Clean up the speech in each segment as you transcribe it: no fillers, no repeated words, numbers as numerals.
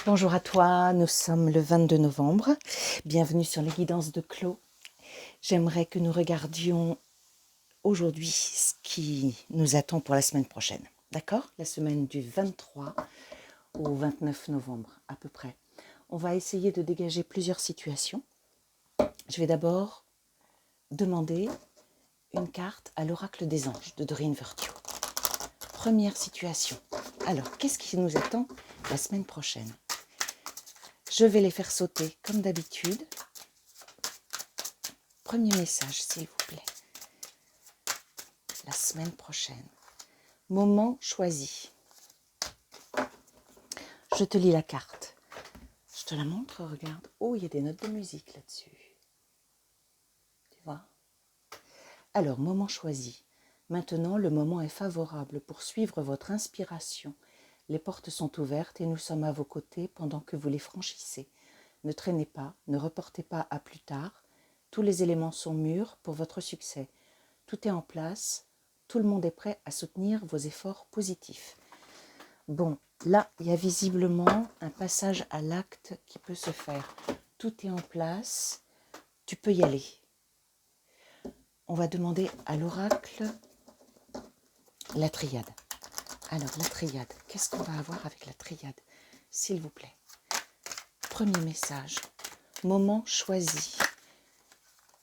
Bonjour à toi, nous sommes le 22 novembre. Bienvenue sur les guidances de Clos. J'aimerais que nous regardions aujourd'hui ce qui nous attend pour la semaine prochaine. D'accord? La semaine du 23 au 29 novembre à peu près. On va essayer de dégager plusieurs situations. Je vais d'abord demander une carte à l'oracle des anges de Doreen Virtue. Première situation. Alors, qu'est-ce qui nous attend la semaine prochaine? Je vais les faire sauter comme d'habitude. Premier message, s'il vous plaît. La semaine prochaine. Moment choisi. Je te lis la carte. Je te la montre, regarde. Oh, il y a des notes de musique là-dessus. Tu vois? Alors, moment choisi. Maintenant, le moment est favorable pour suivre votre inspiration. Les portes sont ouvertes et nous sommes à vos côtés pendant que vous les franchissez. Ne traînez pas, ne reportez pas à plus tard. Tous les éléments sont mûrs pour votre succès. Tout est en place. Tout le monde est prêt à soutenir vos efforts positifs. Bon, là, il y a visiblement un passage à l'acte qui peut se faire. Tout est en place. Tu peux y aller. On va demander à l'oracle la triade. Alors, la triade, qu'est-ce qu'on va avoir avec la triade, s'il vous plaît? Premier message, moment choisi.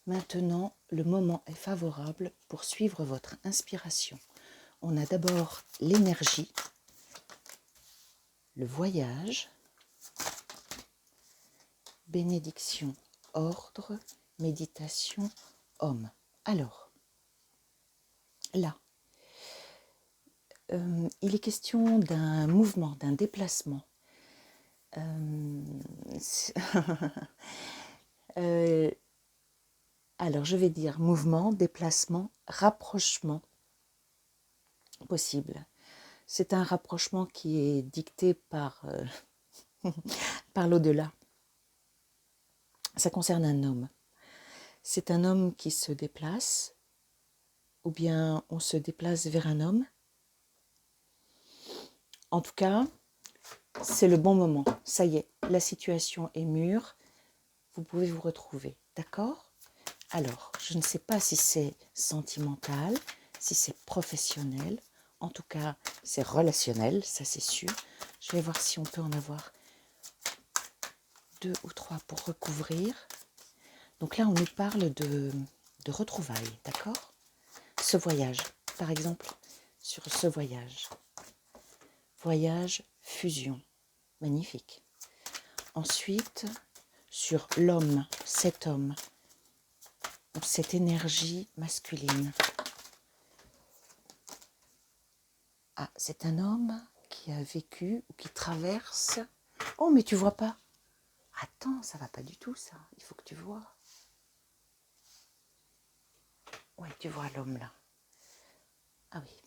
Maintenant, le moment est favorable pour suivre votre inspiration. On a d'abord l'énergie, le voyage, bénédiction, ordre, méditation, homme. Alors, là, il est question d'un mouvement, d'un déplacement. Alors, je vais dire mouvement, déplacement, rapprochement possible. C'est un rapprochement qui est dicté par, par l'au-delà. Ça concerne un homme. C'est un homme qui se déplace, ou bien on se déplace vers un homme. En tout cas, c'est le bon moment. Ça y est, la situation est mûre. Vous pouvez vous retrouver. D'accord? Alors, je ne sais pas si c'est sentimental, si c'est professionnel. En tout cas, c'est relationnel, ça c'est sûr. Je vais voir si on peut en avoir 2 ou 3 pour recouvrir. Donc là, on nous parle de retrouvailles, d'accord? Ce voyage, par exemple, sur ce voyage. Voyage, fusion, magnifique. Ensuite, sur l'homme, cet homme, cette énergie masculine. Ah, c'est un homme qui a vécu ou qui traverse. Oh, mais tu vois pas. Attends, ça va pas du tout, ça. Il faut que tu vois. Oui, tu vois l'homme là. Ah oui.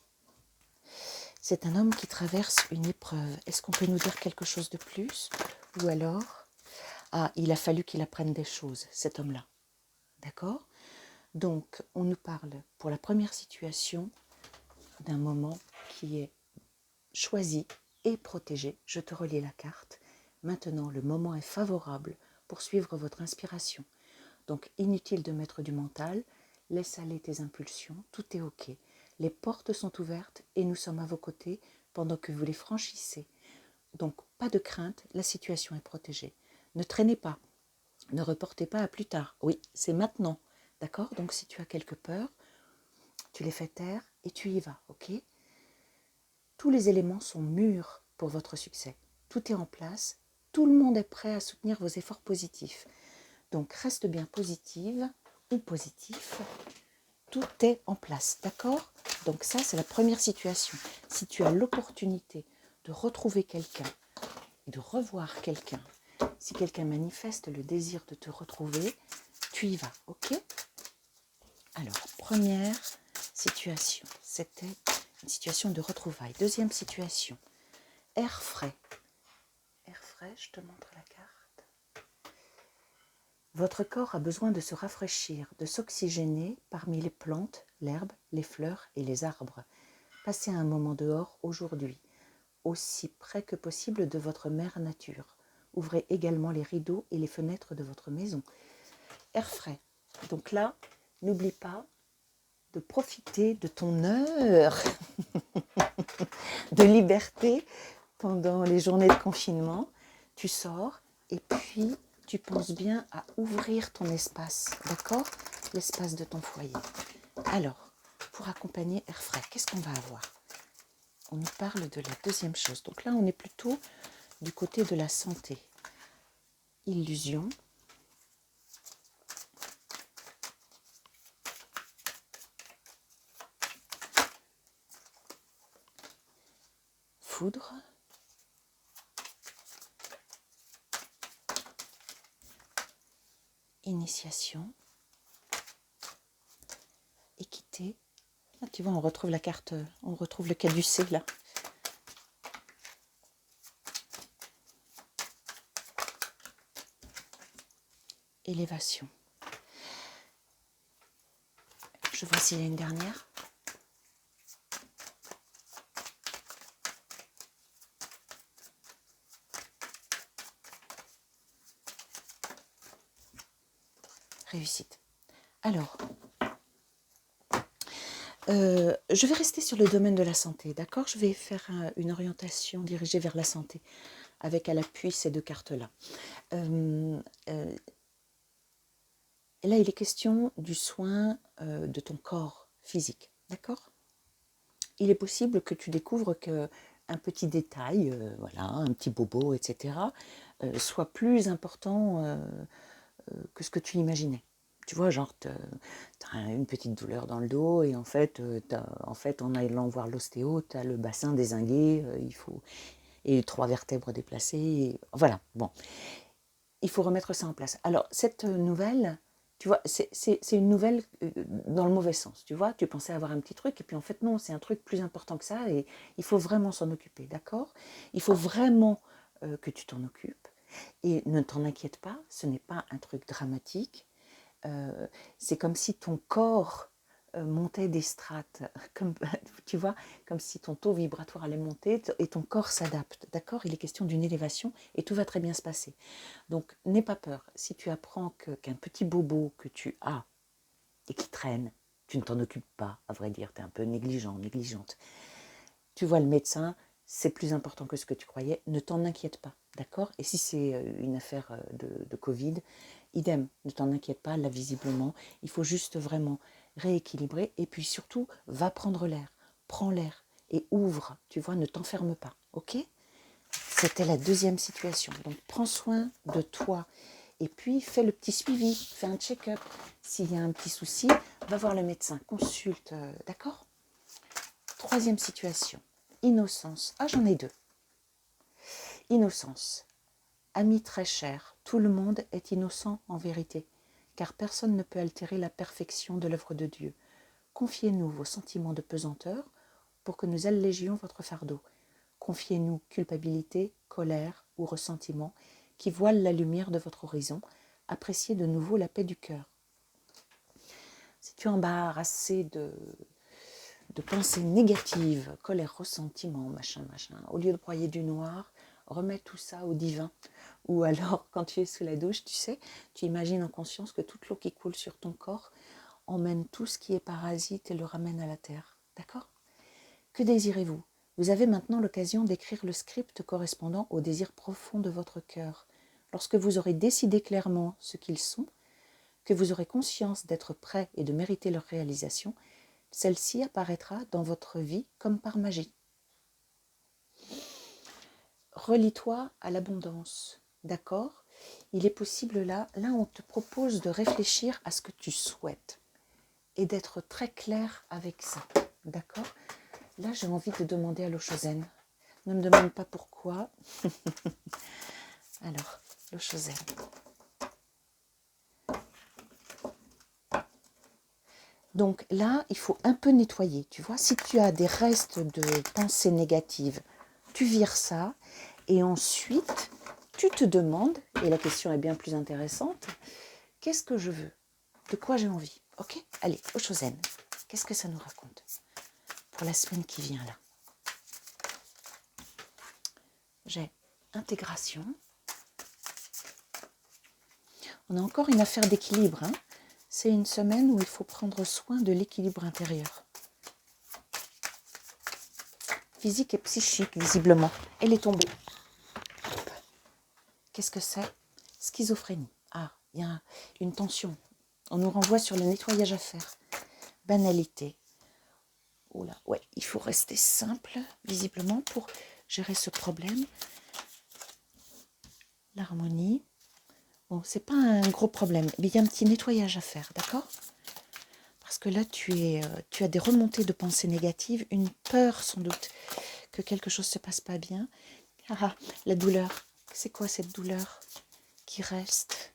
C'est un homme qui traverse une épreuve. Est-ce qu'on peut nous dire quelque chose de plus? Ou alors, ah, il a fallu qu'il apprenne des choses, cet homme-là. D'accord? Donc, on nous parle, pour la première situation, d'un moment qui est choisi et protégé. Je te relis la carte. Maintenant, le moment est favorable pour suivre votre inspiration. Donc, inutile de mettre du mental. Laisse aller tes impulsions. Tout est OK. Les portes sont ouvertes et nous sommes à vos côtés pendant que vous les franchissez. Donc, pas de crainte, la situation est protégée. Ne traînez pas. Ne reportez pas à plus tard. Oui, c'est maintenant. D'accord? Donc, si tu as quelques peurs, tu les fais taire et tu y vas. OK? Tous les éléments sont mûrs pour votre succès. Tout est en place. Tout le monde est prêt à soutenir vos efforts positifs. Donc, reste bien positive ou positif. Tout est en place, d'accord? Donc ça, c'est la première situation. Si tu as l'opportunité de retrouver quelqu'un, de revoir quelqu'un, si quelqu'un manifeste le désir de te retrouver, tu y vas, ok? Alors, première situation, c'était une situation de retrouvailles. Deuxième situation, air frais. Air frais, je te montre la carte. Votre corps a besoin de se rafraîchir, de s'oxygéner parmi les plantes, l'herbe, les fleurs et les arbres. Passez un moment dehors aujourd'hui, aussi près que possible de votre mère nature. ouvrez également les rideaux et les fenêtres de votre maison. Air frais. Donc là, n'oublie pas de profiter de ton heure de liberté pendant les journées de confinement. Tu sors et puis tu penses bien à ouvrir ton espace, d'accord? L'espace de ton foyer. Alors, pour accompagner air frais, qu'est-ce qu'on va avoir? On nous parle de la deuxième chose. Donc là, on est plutôt du côté de la santé. Illusion. Foudre. Initiation. Équité. Ah, tu vois, on retrouve la carte, on retrouve le caducée là. Élévation. Je vois s'il y a une dernière. Réussite. Alors, je vais rester sur le domaine de la santé, d'accord? Je vais faire une orientation dirigée vers la santé, avec à l'appui ces deux cartes-là. Là, il est question du soin de ton corps physique, d'accord? Il est possible que tu découvres qu'un petit détail, voilà, un petit bobo, etc., soit plus important que ce que tu imaginais. Tu vois, genre, tu as une petite douleur dans le dos et en fait, en allant voir l'ostéo, tu as le bassin dézingué, et 3 vertèbres déplacées. Voilà, bon. Il faut remettre ça en place. Alors, cette nouvelle, tu vois, c'est une nouvelle dans le mauvais sens, tu vois. Tu pensais avoir un petit truc et puis en fait, non, c'est un truc plus important que ça et il faut vraiment s'en occuper, d'accord? Il faut vraiment que tu t'en occupes et ne t'en inquiète pas, ce n'est pas un truc dramatique. C'est comme si ton corps montait des strates, comme, tu vois, comme si ton taux vibratoire allait monter et ton corps s'adapte, d'accord? Il est question d'une élévation et tout va très bien se passer. Donc, n'aie pas peur. Si tu apprends qu'un petit bobo que tu as et qui traîne, tu ne t'en occupes pas, à vrai dire, tu es un peu négligent, négligente. Tu vois le médecin, c'est plus important que ce que tu croyais, ne t'en inquiète pas, d'accord? Et si c'est une affaire de Covid, idem, ne t'en inquiète pas, là visiblement, il faut juste vraiment rééquilibrer et puis surtout, va prendre l'air, prends l'air et ouvre, tu vois, ne t'enferme pas, ok? C'était la deuxième situation. Donc, prends soin de toi. Et puis, fais le petit suivi, fais un check-up. S'il y a un petit souci, va voir le médecin, consulte, d'accord? Troisième situation, innocence. Ah, j'en ai deux. Innocence. Ami très cher, tout le monde est innocent en vérité, car personne ne peut altérer la perfection de l'œuvre de Dieu. Confiez-nous vos sentiments de pesanteur pour que nous allégions votre fardeau. Confiez-nous culpabilité, colère ou ressentiment qui voilent la lumière de votre horizon. Appréciez de nouveau la paix du cœur. Si tu es embarrassé de pensées négatives, colère, ressentiment, machin, au lieu de broyer du noir, remets tout ça au divin. Ou alors, quand tu es sous la douche, tu sais, tu imagines en conscience que toute l'eau qui coule sur ton corps emmène tout ce qui est parasite et le ramène à la terre. D'accord ? Que désirez-vous ? Vous avez maintenant l'occasion d'écrire le script correspondant aux désirs profonds de votre cœur. Lorsque vous aurez décidé clairement ce qu'ils sont, que vous aurez conscience d'être prêt et de mériter leur réalisation, celle-ci apparaîtra dans votre vie comme par magie. Relie-toi à l'abondance, d'accord ? Il est possible là on te propose de réfléchir à ce que tu souhaites et d'être très clair avec ça, d'accord ? Là, j'ai envie de demander à l'Oshozen. Ne me demande pas pourquoi. Alors, l'Oshozen. Donc là, il faut un peu nettoyer, tu vois. Si tu as des restes de pensées négatives, tu vires ça. Et ensuite, tu te demandes, et la question est bien plus intéressante, qu'est-ce que je veux ? De quoi j'ai envie ? Ok ? Allez, Oshozen, qu'est-ce que ça nous raconte pour la semaine qui vient là ? J'ai intégration, On a encore une affaire d'équilibre. Hein. C'est une semaine où il faut prendre soin de l'équilibre intérieur. Physique et psychique, visiblement. Elle est tombée. Qu'est-ce que c'est? Schizophrénie. Ah, il y a une tension. On nous renvoie sur le nettoyage à faire. Banalité. Oula, ouais, il faut rester simple, visiblement, pour gérer ce problème. L'harmonie. Bon, c'est pas un gros problème, mais il y a un petit nettoyage à faire, d'accord? Parce que là, tu as des remontées de pensées négatives, une peur sans doute que quelque chose se passe pas bien. Ah, la douleur. C'est quoi cette douleur qui reste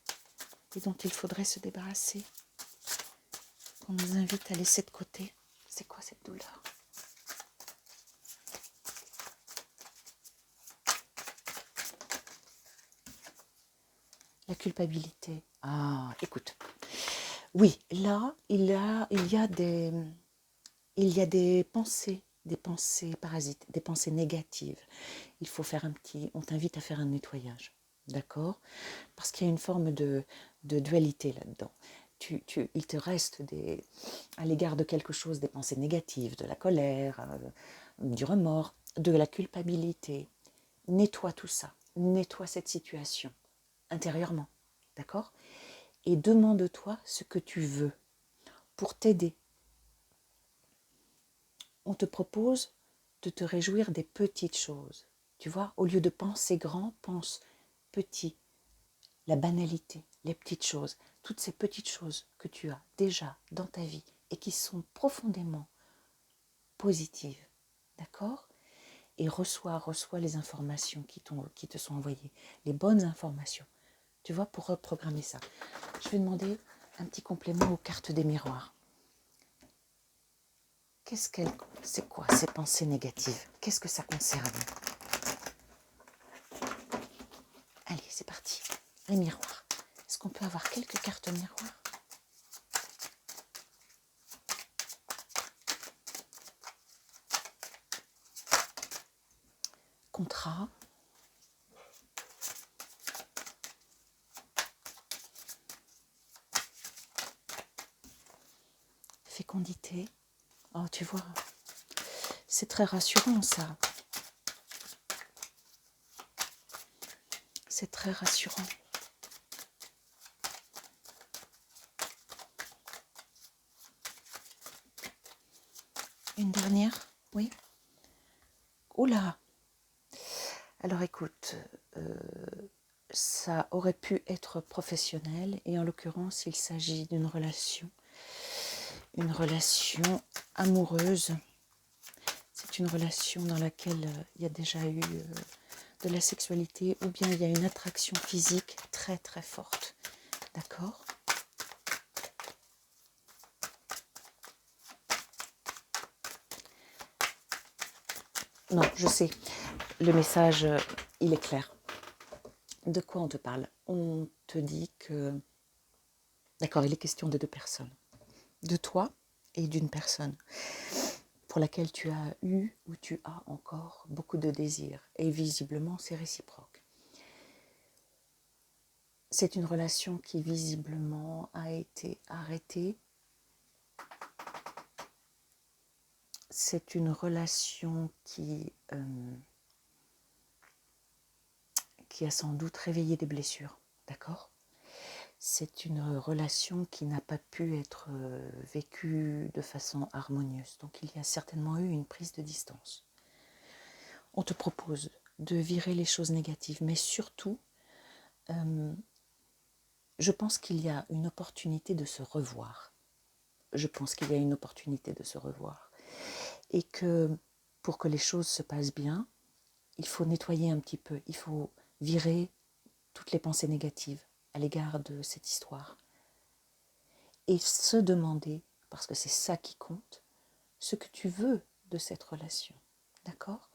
et dont il faudrait se débarrasser? Qu'on nous invite à laisser de côté. C'est quoi cette douleur? La culpabilité. Ah, écoute. Oui, là, il y a des pensées parasites, des pensées négatives. Il faut faire on t'invite à faire un nettoyage, d'accord? Parce qu'il y a une forme de dualité là-dedans. Il te reste à l'égard de quelque chose des pensées négatives, de la colère, du remords, de la culpabilité. Nettoie tout ça, nettoie cette situation intérieurement, d'accord? Et demande-toi ce que tu veux pour t'aider. On te propose de te réjouir des petites choses. Tu vois, au lieu de penser grand, pense petit. La banalité, les petites choses, toutes ces petites choses que tu as déjà dans ta vie et qui sont profondément positives, d'accord? Et reçois les informations qui te sont envoyées, les bonnes informations, tu vois, pour reprogrammer ça. Je vais demander un petit complément aux cartes des miroirs. C'est quoi ces pensées négatives? Qu'est-ce que ça concerne? Allez, c'est parti. Les miroirs. Est-ce qu'on peut avoir quelques cartes miroirs? Contrat. Fécondité. Oh, tu vois, c'est très rassurant ça. C'est très rassurant. Une dernière, oui. Oula. Alors écoute, ça aurait pu être professionnel et en l'occurrence, il s'agit d'une relation amoureuse. C'est une relation dans laquelle il y a déjà eu de la sexualité ou bien il y a une attraction physique très très forte. D'accord ? Non, je sais, le message, il est clair. De quoi on te parle? On te dit que... D'accord, il est question de deux personnes. De toi et d'une personne pour laquelle tu as eu ou tu as encore beaucoup de désirs. Et visiblement, c'est réciproque. C'est une relation qui visiblement a été arrêtée. C'est une relation qui a sans doute réveillé des blessures, d'accord ? C'est une relation qui n'a pas pu être vécue de façon harmonieuse. Donc il y a certainement eu une prise de distance. On te propose de virer les choses négatives, mais surtout, je pense qu'il y a une opportunité de se revoir. Je pense qu'il y a une opportunité de se revoir. Et que pour que les choses se passent bien, il faut nettoyer un petit peu, il faut virer toutes les pensées négatives à l'égard de cette histoire. Et se demander, parce que c'est ça qui compte, ce que tu veux de cette relation. D'accord ?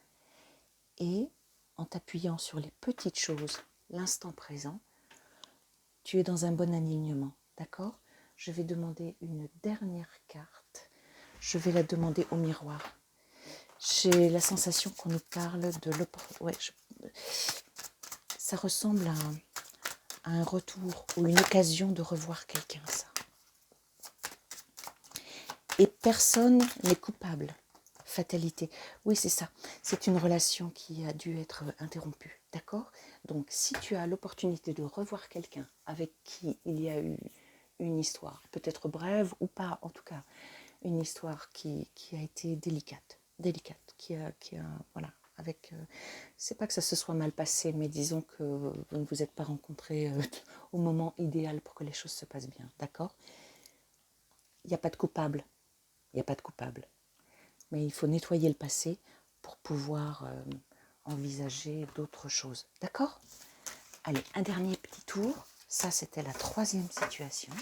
Et en t'appuyant sur les petites choses, l'instant présent, tu es dans un bon alignement. D'accord ? Je vais demander une dernière carte. Je vais la demander au miroir. J'ai la sensation qu'on nous parle de l'opportunité. Ouais, ça ressemble un retour ou une occasion de revoir quelqu'un, ça. Et personne n'est coupable. Fatalité. Oui, c'est ça. C'est une relation qui a dû être interrompue. D'accord? Donc, si tu as l'opportunité de revoir quelqu'un avec qui il y a eu une histoire, peut-être brève ou pas, en tout cas, une histoire qui a été délicate, voilà, avec, c'est pas que ça se soit mal passé, mais disons que vous ne vous êtes pas rencontrés au moment idéal pour que les choses se passent bien, d'accord? Il n'y a pas de coupable, il n'y a pas de coupable, mais il faut nettoyer le passé pour pouvoir envisager d'autres choses, d'accord? Allez, un dernier petit tour, ça c'était la 3e situation.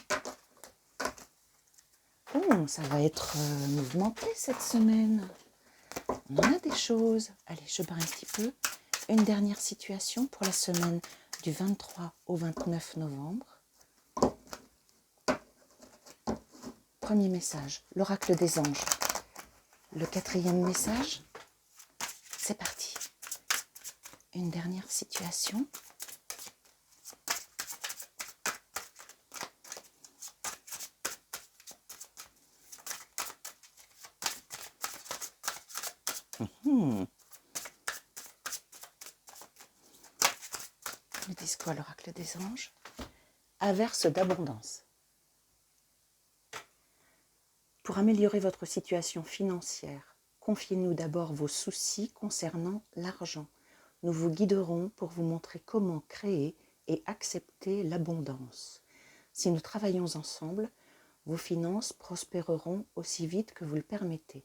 Oh, ça va être mouvementé cette semaine. On en a des choses. Allez, je barre un petit peu. Une dernière situation pour la semaine du 23 au 29 novembre. Premier message, l'oracle des anges. Le 4e message, c'est parti. Une dernière situation. Ils me disent quoi l'oracle des anges? Averse d'abondance. Pour améliorer votre situation financière, confiez-nous d'abord vos soucis concernant l'argent. Nous vous guiderons pour vous montrer comment créer et accepter l'abondance. Si nous travaillons ensemble, vos finances prospéreront aussi vite que vous le permettez.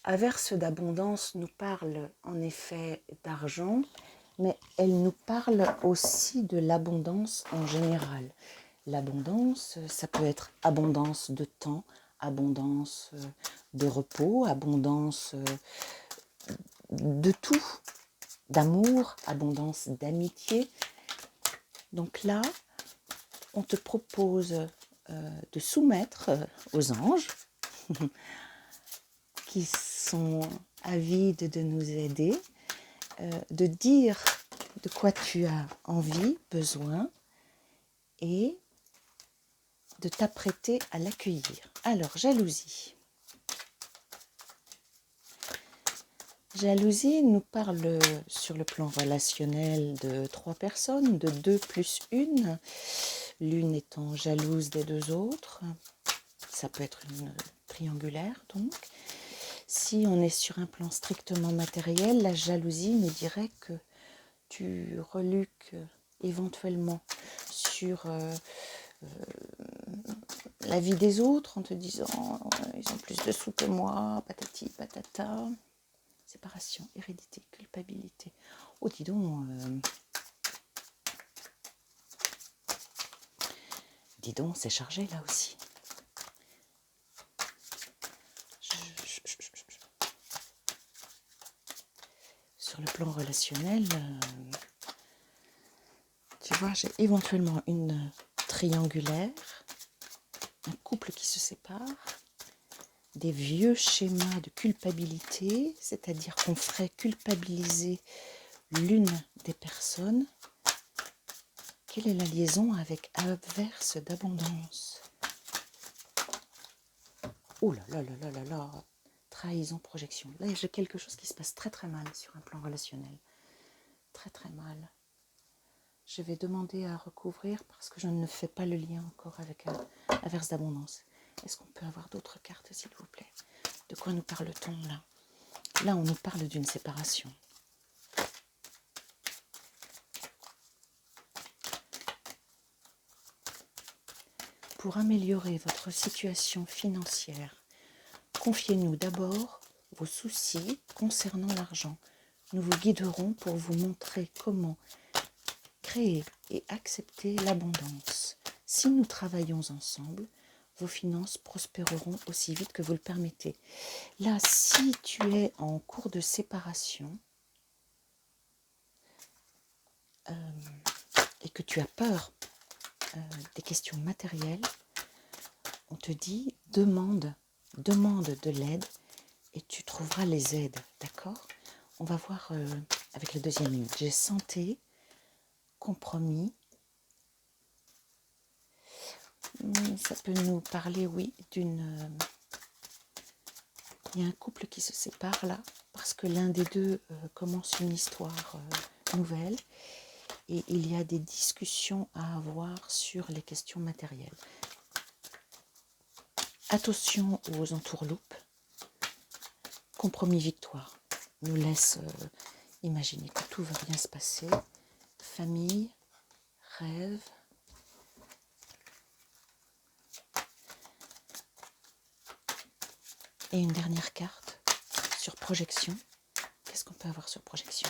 Averse d'abondance nous parle en effet d'argent, mais elle nous parle aussi de l'abondance en général. L'abondance, ça peut être abondance de temps, abondance de repos, abondance de tout, d'amour, abondance d'amitié. Donc là, on te propose de soumettre aux anges qui sont avides de nous aider, de dire de quoi tu as envie, besoin, et de t'apprêter à l'accueillir. Alors, jalousie. Jalousie nous parle sur le plan relationnel de 3 personnes, de 2 plus 1, l'une étant jalouse des 2 autres. Ça peut être une triangulaire donc. Si on est sur un plan strictement matériel, la jalousie nous dirait que tu reluques éventuellement sur la vie des autres en te disant ils ont plus de sous que moi, patati patata. Séparation, hérédité, culpabilité. Oh, dis donc, c'est chargé là aussi. Sur le plan relationnel, tu vois, j'ai éventuellement une triangulaire, un couple qui se sépare, des vieux schémas de culpabilité, c'est-à-dire qu'on ferait culpabiliser l'une des personnes. Quelle est la liaison avec averse d'abondance? Oh là là là là là là, trahison, projection. Là, j'ai quelque chose qui se passe très très mal sur un plan relationnel. Très très mal. Je vais demander à recouvrir parce que je ne fais pas le lien encore avec averse d'abondance. Est-ce qu'on peut avoir d'autres cartes, s'il vous plaît? De quoi nous parle-t-on là? Là, on nous parle d'une séparation. Pour améliorer votre situation financière, confiez-nous d'abord vos soucis concernant l'argent. Nous vous guiderons pour vous montrer comment créer et accepter l'abondance. Si nous travaillons ensemble, vos finances prospéreront aussi vite que vous le permettez. Là, si tu es en cours de séparation et que tu as peur des questions matérielles, on te dit demande de l'aide et tu trouveras les aides, d'accord? On va voir avec la deuxième ligne. J'ai santé, compromis. Ça peut nous parler, oui, d'une... Il y a un couple qui se sépare là, parce que l'un des deux commence une histoire nouvelle, et il y a des discussions à avoir sur les questions matérielles. Attention aux entourloupes. Compromis victoire nous laisse imaginer que tout va bien se passer. Famille, rêve. Et une dernière carte sur projection. Qu'est-ce qu'on peut avoir sur projection?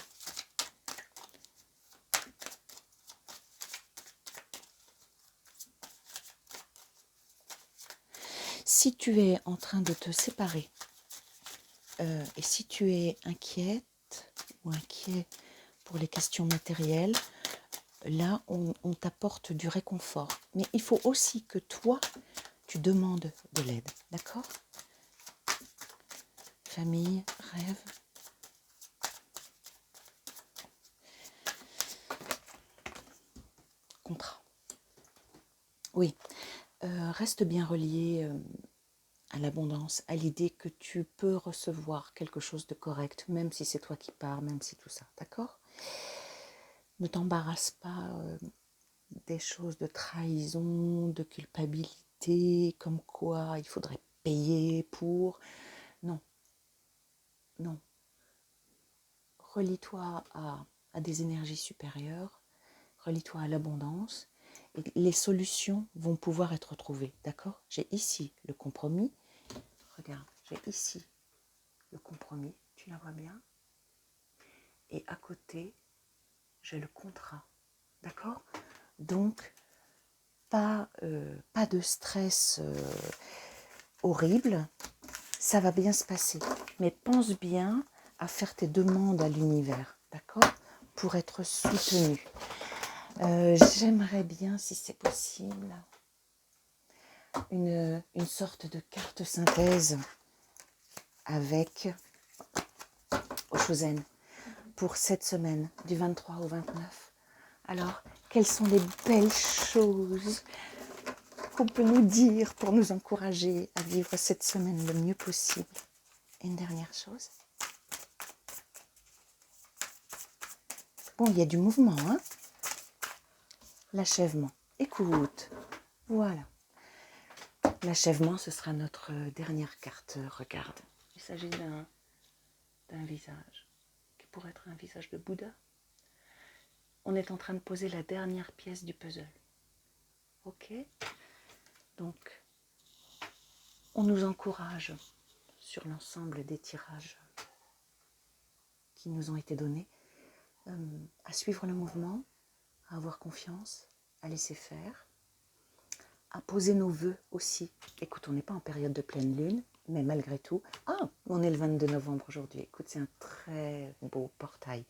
Si tu es en train de te séparer et si tu es inquiète ou inquiet pour les questions matérielles, là, on t'apporte du réconfort. Mais il faut aussi que toi, tu demandes de l'aide, d'accord? Famille, rêve. Contrat. Oui, reste bien relié à l'abondance, à l'idée que tu peux recevoir quelque chose de correct, même si c'est toi qui pars, même si tout ça, d'accord? Ne t'embarrasse pas des choses de trahison, de culpabilité, comme quoi il faudrait payer pour... Non, non. Relie-toi à des énergies supérieures, relie-toi à l'abondance, et les solutions vont pouvoir être trouvées, d'accord? J'ai ici le compromis. Regarde, j'ai ici le compromis, tu la vois bien? Et à côté, j'ai le contrat, d'accord? Donc, pas de stress horrible, ça va bien se passer. Mais pense bien à faire tes demandes à l'univers, d'accord? Pour être soutenu. J'aimerais bien, si c'est possible, une sorte de carte synthèse avec Oshozen pour cette semaine, du 23 au 29. Alors, quelles sont les belles choses qu'on peut nous dire pour nous encourager à vivre cette semaine le mieux possible? Et une dernière chose. Bon, il y a du mouvement, hein? L'achèvement. Écoute, voilà. L'achèvement, ce sera notre dernière carte. Regarde, il s'agit d'un visage qui pourrait être un visage de Bouddha. On est en train de poser la dernière pièce du puzzle. Ok? Donc, on nous encourage sur l'ensemble des tirages qui nous ont été donnés à suivre le mouvement, à avoir confiance, à laisser faire, à poser nos vœux aussi. Écoute, on n'est pas en période de pleine lune, mais malgré tout, on est le 22 novembre aujourd'hui. Écoute, c'est un très beau portail.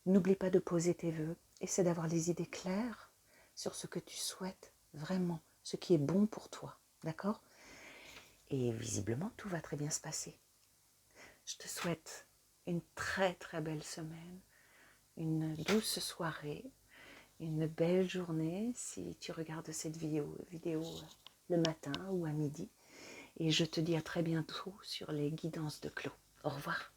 N'oublie pas de poser tes vœux. Essaie d'avoir les idées claires sur ce que tu souhaites vraiment, ce qui est bon pour toi, d'accord? Et visiblement, tout va très bien se passer. Je te souhaite une très très belle semaine, une douce soirée, une belle journée si tu regardes cette vidéo le matin ou à midi. Et je te dis à très bientôt sur les guidances de Clos. Au revoir.